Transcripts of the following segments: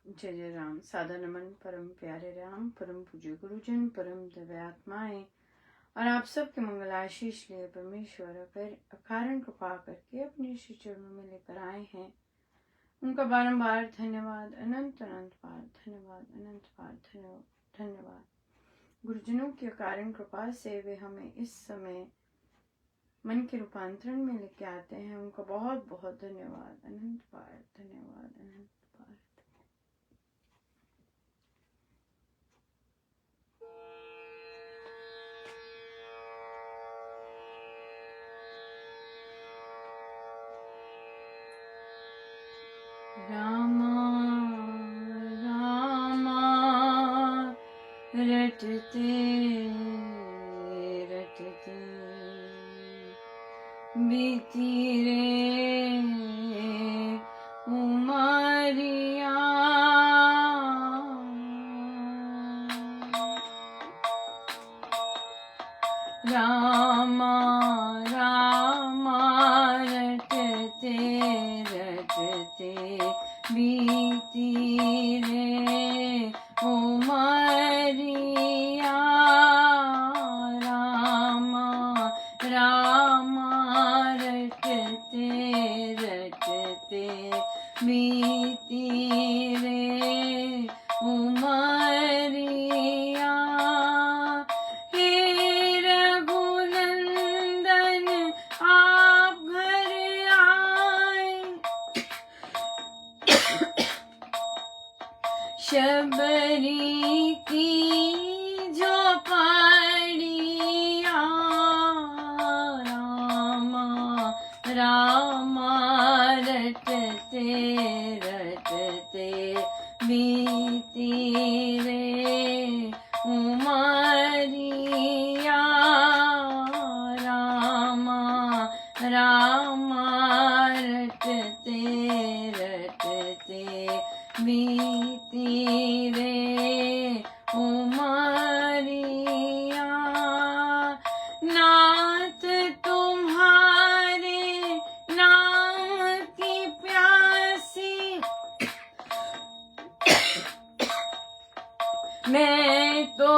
जय जय राम। सादा नमन परम प्यारे राम, परम पूज्य गुरुजन, परम दिव्य आत्माएं और आप सबके मंगल आशीष लिए परमेश्वर अकारण कृपा करके अपने श्री चरणों में लेकर आए हैं। उनका बारंबार धन्यवाद, अनंत अनंत बार धन्यवाद, अनंत बार धन्यवाद। गुरुजनों की अकारण कृपा से वे हमें इस समय मन के रूपांतरण में लेके आते हैं। उनका बहुत बहुत धन्यवाद, अनंत बार धन्यवाद, अनंत बार। रामा रामा रटते रटते बीती रे उमरिया। रामा रामा रटते रटते बीती रे उमरिया। रामा रामा रटते रटते बीती रे उमरिया। हे रघुनंदन आप घर आए, शबरी की झोपड़िया। रामा रामा रटते रटते बीती रे उमरिया। रामा रामा रटते रटते बीती रे उमरिया। नाथ तुम्हारे नाम की प्यासी, मैं तो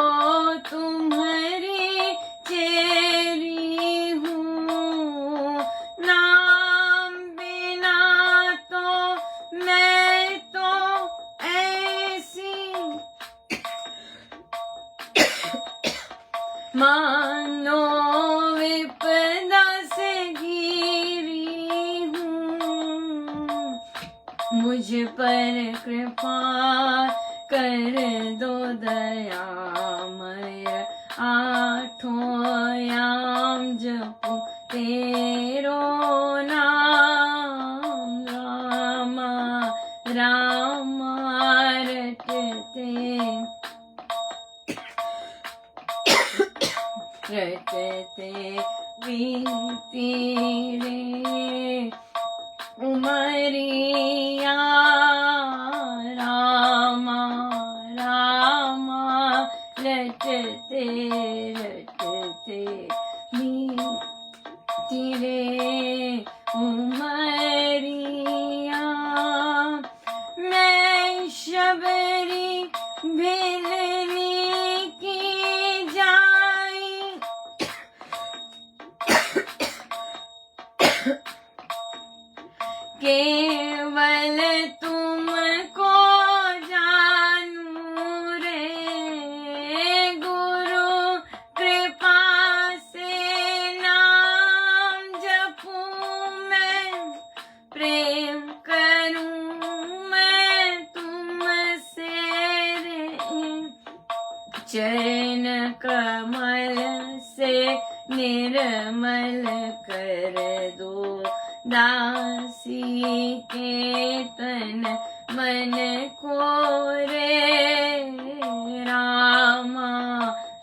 तुम्हारी चेरी हूँ। नाम बिना तो मैं तो ऐसी मानो विपदा से घिरी हूँ। मुझ पर कृपा कर दो दयामय, आठों याम जपू तेरो नाम। रामा रामा रटते रटते बीती रे उमरिया। रामा रामा रटते रटते बीती रे उमरिया। मैं शबरी भिलनी की जाई, केवल तुमको जानू रे। गुरु कृपा से नाम जपूं मैं, प्रेम करूं मैं तुमसे रे। चरण कमल से निर्मल कर दो दासी के तन मन को रे। रामा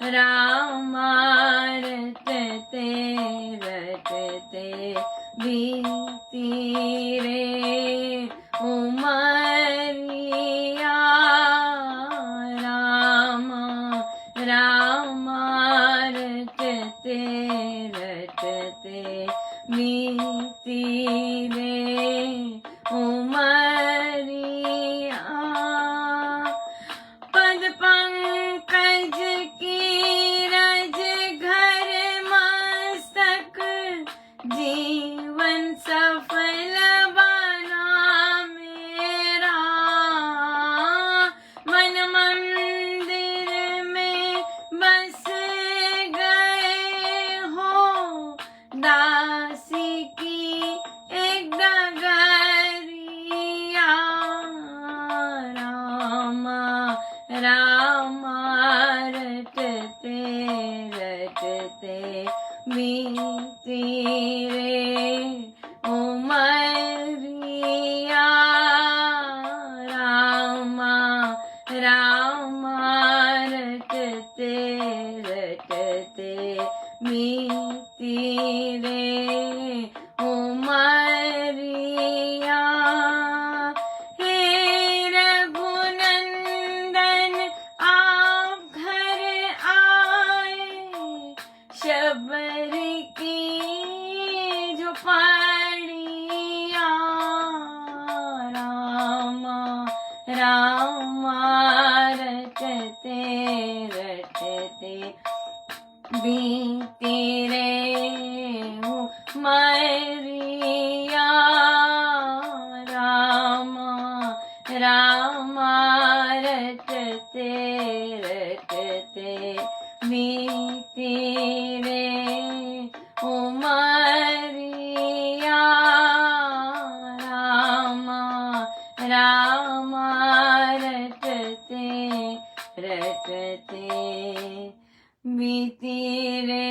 रामा रटते रटते बीती रे उमरिया। रामा रामा रटते रटते बीती रे उमरिया। रामा रटते रटते बीती रे उमरिया रामा रामा रटते रटते बीती रे उमरिया रामा रामा रटते रटते बीती रे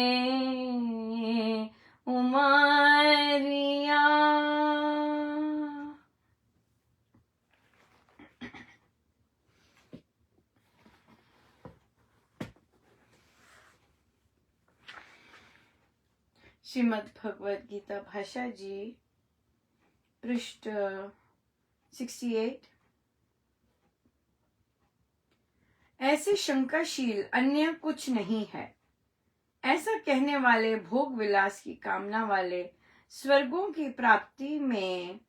उमरिया। श्रीमद् भगवद गीता भाषा जी, पृष्ठ 68। ऐसे शंकाशील अन्य कुछ नहीं है। ऐसा कहने वाले भोग विलास की कामना वाले, स्वर्गों की प्राप्ति में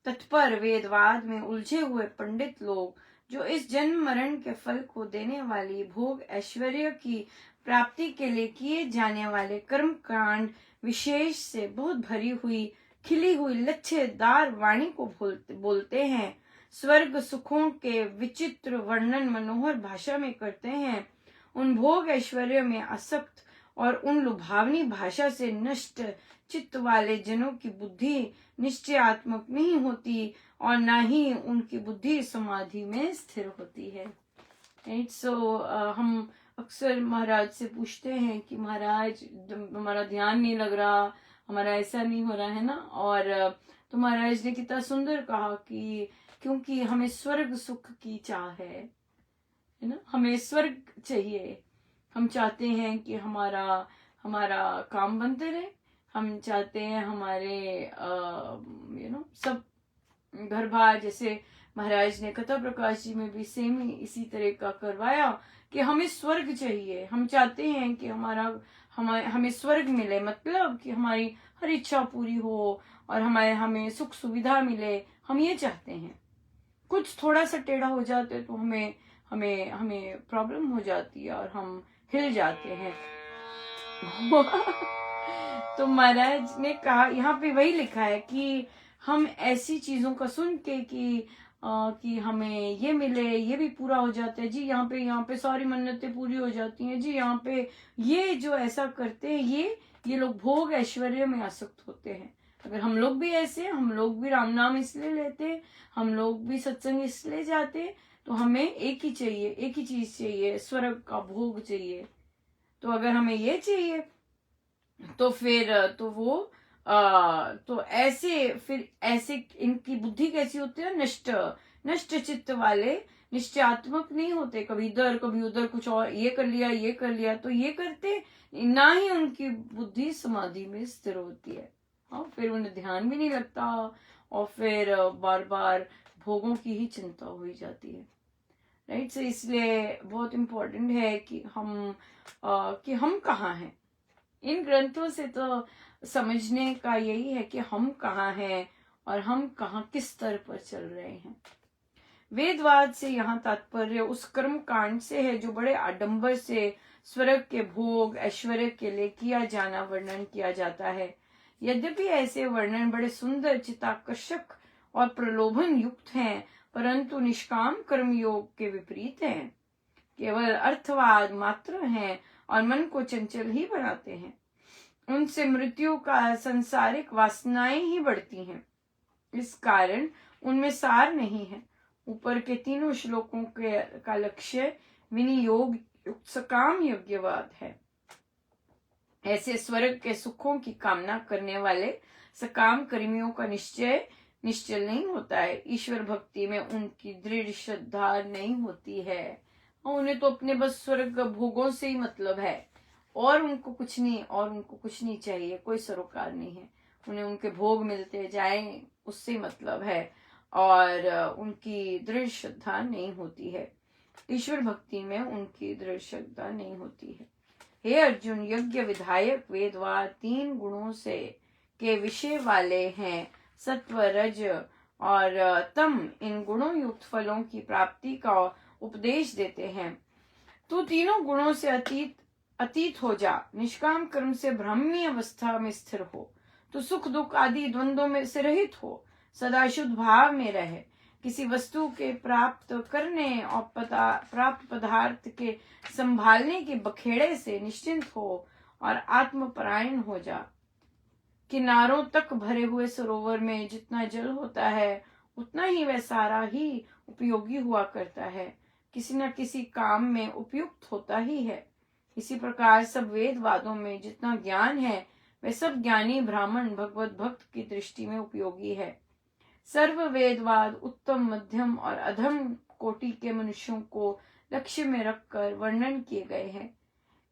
तत्पर, वेदवाद में उलझे हुए पंडित लोग, जो इस जन्म मरण के फल को देने वाली भोग ऐश्वर्य की प्राप्ति के लिए किए जाने वाले कर्म कांड विशेष से बहुत भरी हुई, खिली हुई लच्छेदार वाणी को बोलते हैं, स्वर्ग सुखों के विचित्र वर्णन मनोहर भाषा में करते हैं, उन भोग ऐश्वर्य में आसक्त और उन लुभावनी भाषा से नष्ट चित्त वाले जनों की बुद्धि निश्चयात्मक नहीं होती और न ही उनकी बुद्धि समाधि में स्थिर होती है। राइट, सो हम अक्सर महाराज से पूछते हैं कि महाराज हमारा ध्यान नहीं लग रहा, हमारा ऐसा नहीं हो रहा है ना। और तो महाराज ने कितना सुंदर कहा कि क्योंकि हमें स्वर्ग सुख की चाह है ना, हमें स्वर्ग चाहिए। हम चाहते हैं कि हमारा काम बनते रहे, हम चाहते हैं हमारे सब घर बार, जैसे महाराज ने कथा प्रकाश जी में भी सेम ही इसी तरह का करवाया कि हमें स्वर्ग चाहिए। हम चाहते हैं कि हमें स्वर्ग मिले, मतलब कि हमारी हर इच्छा पूरी हो और हमें सुख सुविधा मिले, हम ये चाहते हैं। कुछ थोड़ा सा टेढ़ा हो जाते तो हमें प्रॉब्लम हो जाती है और हम हिल जाते हैं। तो महाराज ने कहा, यहाँ पे वही लिखा है कि हम ऐसी चीजों का सुन के कि हमें ये मिले, ये भी पूरा हो जाता है जी, यहाँ पे सारी मन्नतें पूरी हो जाती हैं जी, यहाँ पे ये जो ऐसा करते हैं ये लोग भोग ऐश्वर्य में आसक्त होते हैं। अगर हम लोग भी ऐसे, हम लोग भी राम नाम इसलिए लेते, हम लोग भी सत्संग इसलिए जाते, तो हमें एक ही चीज चाहिए, स्वर्ग का भोग चाहिए। तो अगर हमें ये चाहिए तो फिर तो वो तो ऐसे इनकी बुद्धि कैसी होती है, नष्ट चित्त वाले, निश्चयात्मक नहीं होते, कभी इधर कभी उधर, कुछ और ये कर लिया तो ये करते, ना ही उनकी बुद्धि समाधि में स्थिर होती है। हाँ, फिर उन्हें ध्यान भी नहीं लगता और फिर बार बार भोगों की ही चिंता हो जाती है। राइट, सो इसलिए बहुत इम्पोर्टेंट है कि हम कहाँ हैं। इन ग्रंथों से तो समझने का यही है कि हम कहाँ हैं और हम कहाँ किस स्तर पर चल रहे हैं। वेदवाद से यहाँ तात्पर्य उस कर्म कांड से है जो बड़े आडंबर से स्वर्ग के भोग ऐश्वर्य के लिए किया जाना वर्णन किया जाता है। यद्यपि ऐसे वर्णन बड़े सुंदर, चित्ताकर्षक और प्रलोभन युक्त हैं, परंतु निष्काम कर्म योग के विपरीत हैं, केवल अर्थवाद मात्र हैं और मन को चंचल ही बनाते हैं। उनसे मृत्यु का संसारिक वासनाएं ही बढ़ती हैं, इस कारण उनमें सार नहीं है। ऊपर के तीनों श्लोकों का लक्ष्य विनियोग युक्त सकाम यज्ञवाद है। ऐसे स्वर्ग के सुखों की कामना करने वाले सकाम कर्मियों का निश्चल नहीं होता है। ईश्वर भक्ति में उनकी दृढ़ श्रद्धा नहीं होती है। उन्हें तो अपने बस स्वर्ग भोगों से ही मतलब है और उनको कुछ नहीं चाहिए, कोई सरोकार नहीं है। उन्हें उनके भोग मिलते जाएं, उससे मतलब है और उनकी दृढ़ श्रद्धा नहीं होती है। ईश्वर भक्ति में उनकी दृढ़ श्रद्धा नहीं होती है। हे अर्जुन, यज्ञ विधायक वेदवाद 3 गुणों से के विषय वाले हैं, सत्व, रज और तम इन गुणों युक्त फलों की प्राप्ति का उपदेश देते हैं। तू तीनों गुणों से अतीत हो जा, निष्काम कर्म से ब्राह्मी अवस्था में स्थिर हो। तू सुख दुख आदि द्वंद्वों में से रहित हो, सदा शुद्ध भाव में रहे। किसी वस्तु के प्राप्त करने और प्राप्त पदार्थ के संभालने के बखेड़े से निश्चिंत हो और आत्मपरायण हो जा। किनारों तक भरे हुए सरोवर में जितना जल होता है उतना ही वह सारा ही उपयोगी हुआ करता है, किसी न किसी काम में उपयुक्त होता ही है। इसी प्रकार सब वेदवादों में जितना ज्ञान है वह सब ज्ञानी ब्राह्मण भगवत भक्त की दृष्टि में उपयोगी है। सर्व वेदवाद उत्तम मध्यम और अधम कोटि के मनुष्यों को लक्ष्य में रखकर वर्णन किए गए हैं।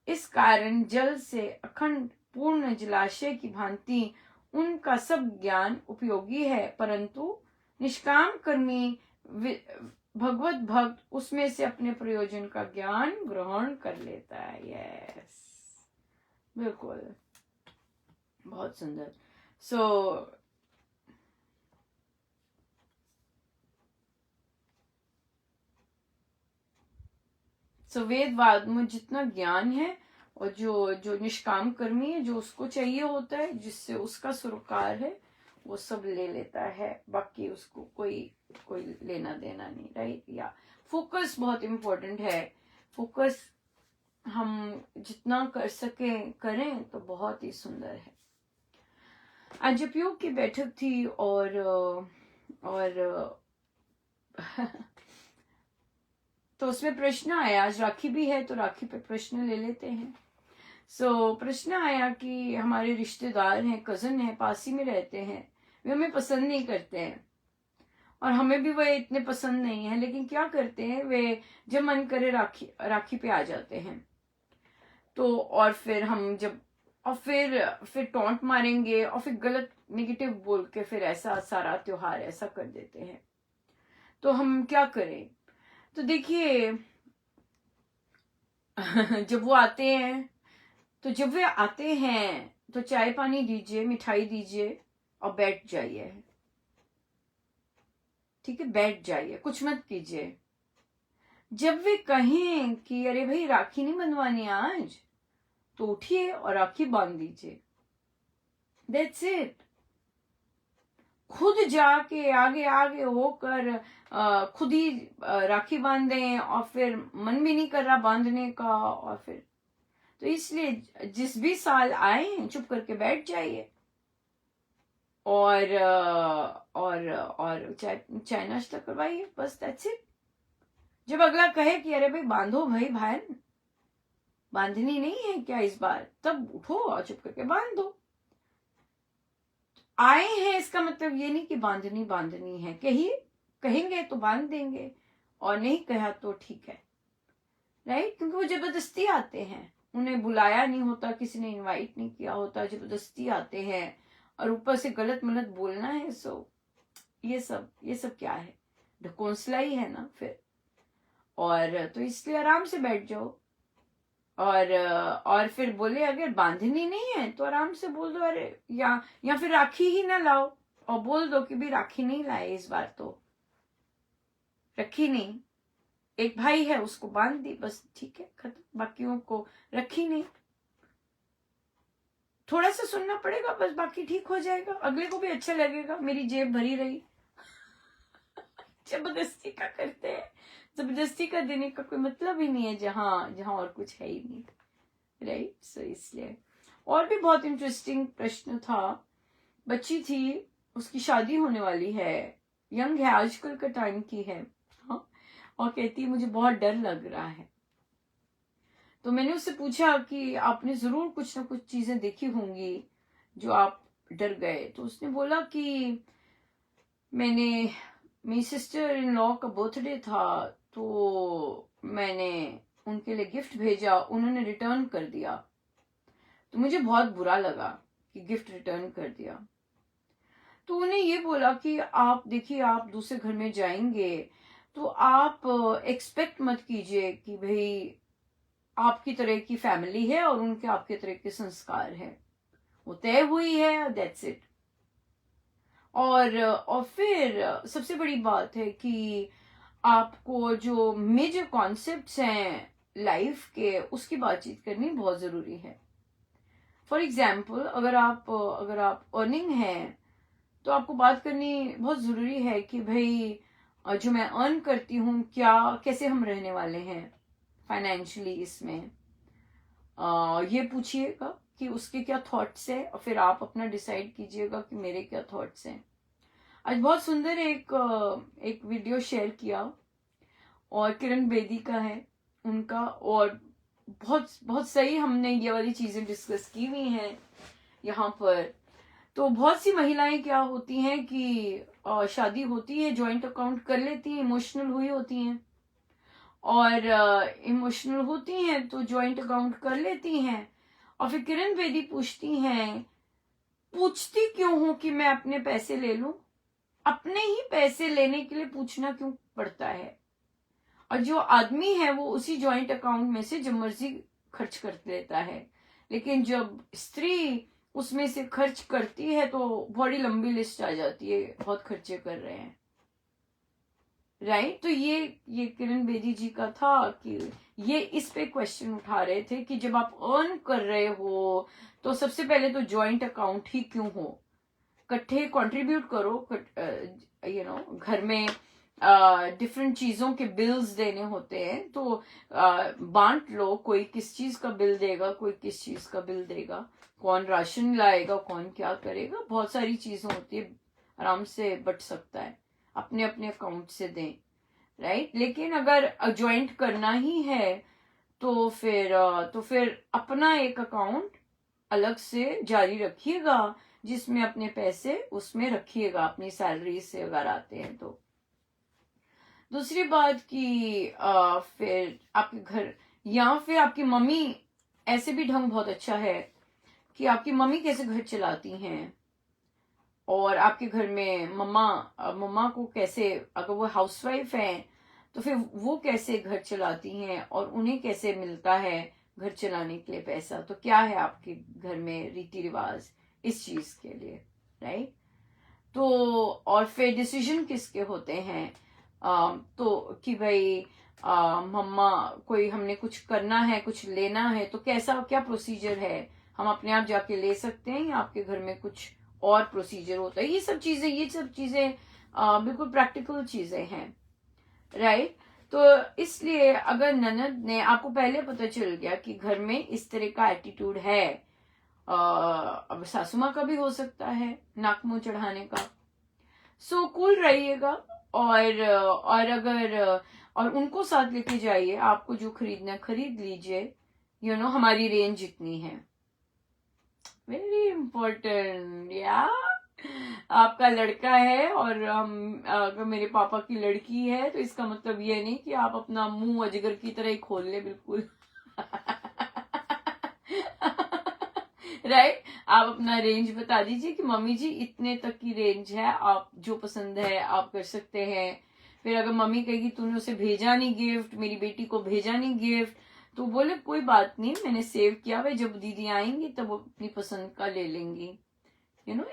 इस कारण जल से अखंड पूर्ण जलाशय की भांति उनका सब ज्ञान उपयोगी है, परंतु निष्काम कर्मी भगवत भक्त उसमें से अपने प्रयोजन का ज्ञान ग्रहण कर लेता है। यस, बिल्कुल, बहुत सुंदर। सो वेदवाद में जितना ज्ञान है और जो निष्काम कर्मी है, जो उसको चाहिए होता है, जिससे उसका सरोकार है, वो सब ले लेता है, बाकी उसको कोई लेना देना नहीं, राइट। या फोकस बहुत इम्पोर्टेंट है। फोकस हम जितना कर सके करें तो बहुत ही सुंदर है। आज जब योग की बैठक थी और तो उसमें प्रश्न आया, आज राखी भी है तो राखी पे प्रश्न ले लेते हैं। प्रश्न आया कि हमारे रिश्तेदार हैं, कजन हैं, पास ही में रहते हैं, वे हमें पसंद नहीं करते हैं और हमें भी वह इतने पसंद नहीं है, लेकिन क्या करते हैं, वे जब मन करे राखी पे आ जाते हैं। तो और फिर हम जब और फिर टॉन्ट मारेंगे और फिर गलत नेगेटिव बोल के फिर ऐसा सारा त्योहार ऐसा कर देते हैं। तो हम क्या करें? तो देखिए जब वो आते हैं तो चाय पानी दीजिए, मिठाई दीजिए और बैठ जाइए। ठीक है, बैठ जाइए, कुछ मत कीजिए। जब वे कहें कि अरे भाई राखी नहीं बंधवानी आज, तो उठिए और राखी बांध दीजिए। That's it. खुद जाके आगे आगे होकर खुद ही राखी बांधें और फिर मन भी नहीं कर रहा बांधने का, और फिर तो इसलिए जिस भी साल आए चुप करके बैठ जाइए और चाय नाश्ता करवाइए, बस दैट्स इट। जब अगला कहे कि अरे भाई बांधो भाई बहन, बांधनी नहीं है क्या इस बार, तब उठो और चुप करके बांध दो। आए हैं इसका मतलब ये नहीं कि बांधनी है, कहेंगे तो बांध देंगे और नहीं कहा तो ठीक है, राइट। क्योंकि वो जबरदस्ती आते हैं, उन्हें बुलाया नहीं होता, किसी ने इनवाइट नहीं किया होता, जबरदस्ती आते हैं और ऊपर से गलत मलत बोलना है। सो ये सब क्या है, ढकोसला ही है ना फिर। और तो इसलिए आराम से बैठ जाओ और फिर बोले अगर बांधनी नहीं है तो आराम से बोल दो, अरे या फिर राखी ही ना लाओ और बोल दो कि भी राखी नहीं लाए इस बार, तो रखी नहीं, एक भाई है उसको बांध दी, बस ठीक है, खत्म, बाकियों को रखी नहीं। थोड़ा सा सुनना पड़ेगा बस, बाकी ठीक हो जाएगा, अगले को भी अच्छा लगेगा, मेरी जेब भरी रही। जबरदस्ती का करते हैं, जबरदस्ती का देने का कोई मतलब ही नहीं है जहां और कुछ है ही नहीं, राइट। सो इसलिए और भी बहुत इंटरेस्टिंग प्रश्न था। बच्ची थी, उसकी शादी होने वाली है, यंग है, आजकल का टाइम की है, हाँ, और कहती मुझे बहुत डर लग रहा है। तो मैंने उससे पूछा कि आपने जरूर कुछ ना कुछ चीजें देखी होंगी जो आप डर गए। तो उसने बोला कि मेरी सिस्टर इन लॉ का बर्थडे था, तो मैंने उनके लिए गिफ्ट भेजा, उन्होंने रिटर्न कर दिया, तो मुझे बहुत बुरा लगा कि गिफ्ट रिटर्न कर दिया। तो उन्हें ये बोला कि आप देखिए, आप दूसरे घर में जाएंगे तो आप एक्सपेक्ट मत कीजिए कि भाई आपकी तरह की फैमिली है और उनके आपके तरह के संस्कार है, वो तय हुई है, दैट्स इट। और फिर सबसे बड़ी बात है कि आपको जो मेजर कॉन्सेप्ट्स हैं लाइफ के, उसकी बातचीत करनी बहुत जरूरी है। फॉर एग्जाम्पल, अगर आप अर्निंग है तो आपको बात करनी बहुत जरूरी है कि भाई जो मैं अर्न करती हूँ, कैसे हम रहने वाले हैं फाइनेंशियली इसमें। ये पूछिएगा कि उसके क्या थॉट्स है, और फिर आप अपना डिसाइड कीजिएगा कि मेरे क्या थॉट्स हैं। आज बहुत सुंदर एक वीडियो शेयर किया, और किरण बेदी का है उनका, और बहुत बहुत सही हमने ये वाली चीजें डिस्कस की हुई हैं यहाँ पर। तो बहुत सी महिलाएं क्या होती हैं कि शादी होती है, जॉइंट अकाउंट कर लेती हैं, इमोशनल हुई होती हैं, और इमोशनल होती हैं तो जॉइंट अकाउंट कर लेती हैं, और फिर किरण बेदी पूछती क्यों हूं कि मैं अपने पैसे ले लूं? अपने ही पैसे लेने के लिए पूछना क्यों पड़ता है? और जो आदमी है वो उसी जॉइंट अकाउंट में से जब मर्जी खर्च कर लेता है, लेकिन जब स्त्री उसमें से खर्च करती है तो बड़ी लंबी लिस्ट आ जाती है, बहुत खर्चे कर रहे हैं, राइट। तो ये किरण बेदी जी का था कि ये इस पे क्वेश्चन उठा रहे थे कि जब आप अर्न कर रहे हो तो सबसे पहले तो जॉइंट अकाउंट ही क्यों हो, इकट्ठे कंट्रीब्यूट करो, घर में डिफरेंट चीजों के बिल्स देने होते हैं तो बांट लो, कोई किस चीज का बिल देगा, कोई किस चीज का बिल देगा, कौन राशन लाएगा, कौन क्या करेगा, बहुत सारी चीजें होती है, आराम से बट सकता है, अपने अपने अकाउंट से दें, राइट। लेकिन अगर ज्वाइंट करना ही है तो फिर अपना एक अकाउंट अलग से जारी रखिएगा, जिसमें अपने पैसे उसमें रखिएगा, अपनी सैलरी से अगर आते हैं तो। दूसरी बात कि फिर आपके घर या फिर आपकी मम्मी, ऐसे भी ढंग बहुत अच्छा है कि आपकी मम्मी कैसे घर चलाती हैं, और आपके घर में मम्मा को कैसे, अगर वो हाउसवाइफ हैं तो फिर वो कैसे घर चलाती हैं, और उन्हें कैसे मिलता है घर चलाने के लिए पैसा, तो क्या है आपके घर में रीति रिवाज इस चीज के लिए, राइट। तो और फिर डिसीजन किसके होते हैं, तो कि भाई मम्मा, कोई हमने कुछ करना है, कुछ लेना है, तो क्या प्रोसीजर है, हम अपने आप जाके ले सकते हैं या आपके घर में कुछ और प्रोसीजर होता है? ये सब चीजें बिल्कुल प्रैक्टिकल चीजें हैं, राइट। तो इसलिए अगर ननद ने, आपको पहले पता चल गया कि घर में इस तरह का एटीट्यूड है, अब सासू माँ का भी हो सकता है नाक मुंह चढ़ाने का, सो कूल रहिएगा, और उनको साथ लेके जाइए, आपको जो खरीदना खरीद लीजिए, हमारी रेंज इतनी है, वेरी इंपॉर्टेंट। या आपका लड़का है और अगर मेरे पापा की लड़की है, तो इसका मतलब ये नहीं कि आप अपना मुंह अजगर की तरह ही खोल ले, बिल्कुल राइट। आप अपना रेंज बता दीजिए कि मम्मी जी इतने तक की रेंज है, आप जो पसंद है आप कर सकते हैं। फिर अगर मम्मी कहेगी तूने उसे भेजा नहीं गिफ्ट, मेरी बेटी को भेजा नहीं गिफ्ट, तो बोले कोई बात नहीं, मैंने सेव किया हुआ, जब दीदी आएंगी तब वो अपनी पसंद का ले लेंगी,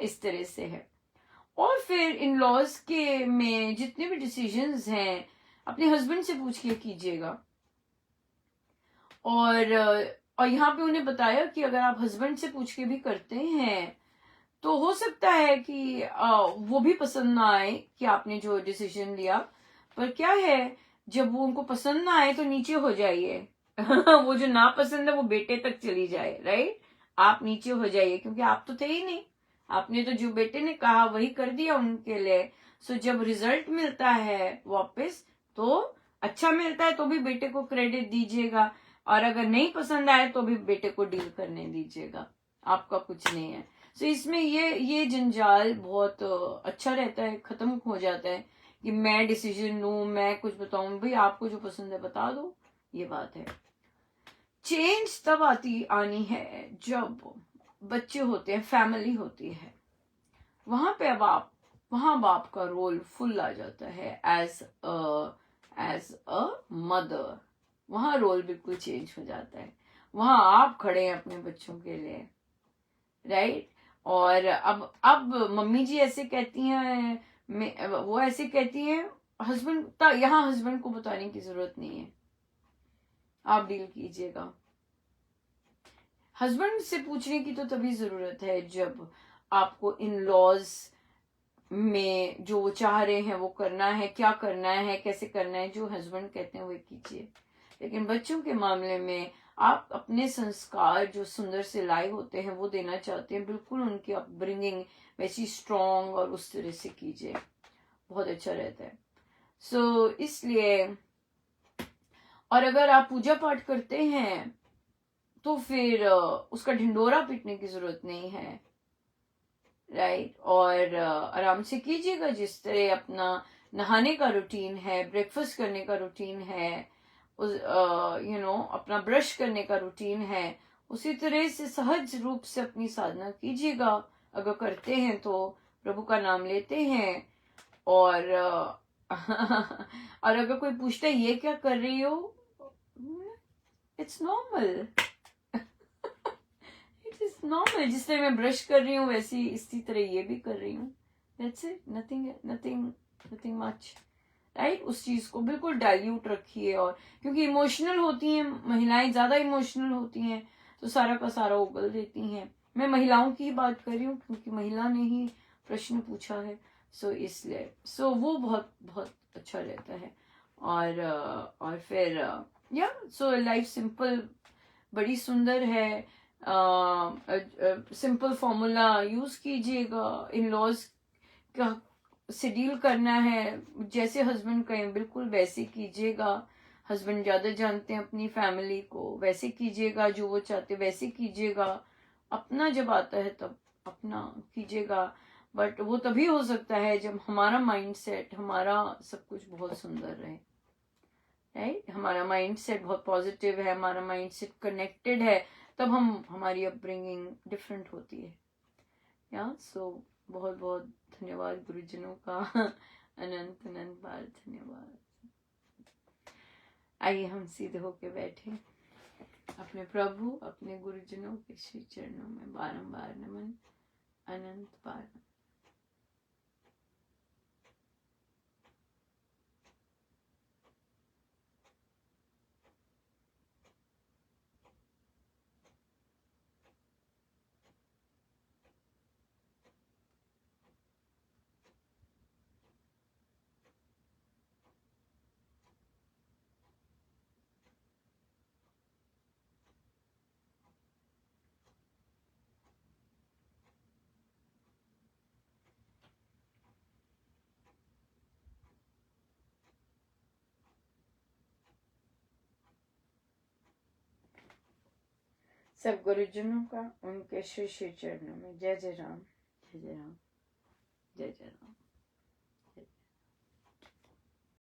इस तरह से है। और फिर इन लॉज के में जितने भी डिसीजंस हैं अपने हस्बैंड से पूछ के कीजिएगा, और यहाँ पे उन्हें बताया कि अगर आप हस्बैंड से पूछ के भी करते हैं तो हो सकता है कि वो भी पसंद ना आए कि आपने जो डिसीजन लिया, पर क्या है, जब वो उनको पसंद ना आए तो नीचे हो जाइए वो जो ना पसंद है वो बेटे तक चली जाए, राइट। आप नीचे हो जाइए, क्योंकि आप तो थे ही नहीं, आपने तो जो बेटे ने कहा वही कर दिया उनके लिए। सो जब रिजल्ट मिलता है वापस तो अच्छा मिलता है तो भी बेटे को क्रेडिट दीजिएगा, और अगर नहीं पसंद आए तो भी बेटे को डील करने दीजिएगा, आपका कुछ नहीं है। सो इसमें ये जंजाल बहुत अच्छा रहता है, खत्म हो जाता है कि मैं डिसीजन लूं, मैं कुछ बताऊं, भाई आपको जो पसंद है बता दो, ये बात है। चेंज तब आनी है जब बच्चे होते हैं, फैमिली होती है, वहां पे वहां बाप का रोल फुल आ जाता है एज अ मदर, वहां रोल बिल्कुल चेंज हो जाता है, वहां आप खड़े हैं अपने बच्चों के लिए, राइट। और अब मम्मी जी ऐसे कहती हैं, वो ऐसे कहती हैं, हस्बैंड यहाँ हस्बैंड को बताने की जरूरत नहीं है, आप डील कीजिएगा। हस्बैंड से पूछने की तो तभी जरूरत है जब आपको इन लॉज में जो वो चाह रहे हैं वो करना है, क्या करना है, कैसे करना है, जो हस्बैंड कहते हैं वो कीजिए। लेकिन बच्चों के मामले में आप अपने संस्कार जो सुंदर से लाए होते हैं वो देना चाहते हैं, बिल्कुल उनकी अपब्रिंगिंग वैसी स्ट्रॉन्ग और उस तरह से कीजिए, बहुत अच्छा रहता है। सो इसलिए, और अगर आप पूजा पाठ करते हैं तो फिर उसका ढिंडोरा पीटने की जरूरत नहीं है, राइट। और आराम से कीजिएगा, जिस तरह अपना नहाने का रूटीन है, ब्रेकफास्ट करने का रूटीन है, उस अपना ब्रश करने का रूटीन है, उसी तरह से सहज रूप से अपनी साधना कीजिएगा। अगर करते हैं तो प्रभु का नाम लेते हैं। और और अगर कोई पूछता है ये क्या कर रही हो, it's normal, it is normal. जिस तरह मैं ब्रश कर रही हूँ वैसी इसी तरह ये भी कर रही हूँ, that's it, nothing nothing nothing much, right. उस चीज को बिल्कुल डाइल्यूट रखिए। और क्योंकि इमोशनल होती हैं महिलाएं, ज्यादा इमोशनल होती हैं तो सारा का सारा उगल देती हैं। मैं महिलाओं की ही बात कर रही हूँ क्योंकि महिला ने ही प्रश्न पूछा है, सो इसलिए वो बहुत बहुत अच्छा रहता है। और फिर या सो लाइफ सिंपल, बड़ी सुंदर है। सिंपल फॉर्मूला यूज कीजिएगा। इन लॉज का से डील करना है, जैसे हस्बैंड कहें बिल्कुल वैसे कीजिएगा। हस्बैंड ज्यादा जानते हैं अपनी फैमिली को, वैसे कीजिएगा, जो वो चाहते वैसे कीजिएगा। अपना जब आता है तब अपना कीजिएगा। बट वो तभी हो सकता है जब हमारा माइंड सेट, हमारा सब कुछ बहुत सुंदर रहे, राइट। हमारा माइंड सेट बहुत पॉजिटिव है, हमारा माइंड सेट कनेक्टेड है, तब हमारी अपब्रिंगिंग डिफरेंट होती है। या सो बहुत बहुत धन्यवाद गुरुजनों का, अनंत अनंत बार धन्यवाद। आइए हम सीधे होके बैठे, अपने प्रभु अपने गुरुजनों के श्री चरणों में बारंबार नमन, अनंत बार। सब गुरुजनों का उनके श्री श्री चरणों में जय जय राम, जय जय राम, जय जय राम।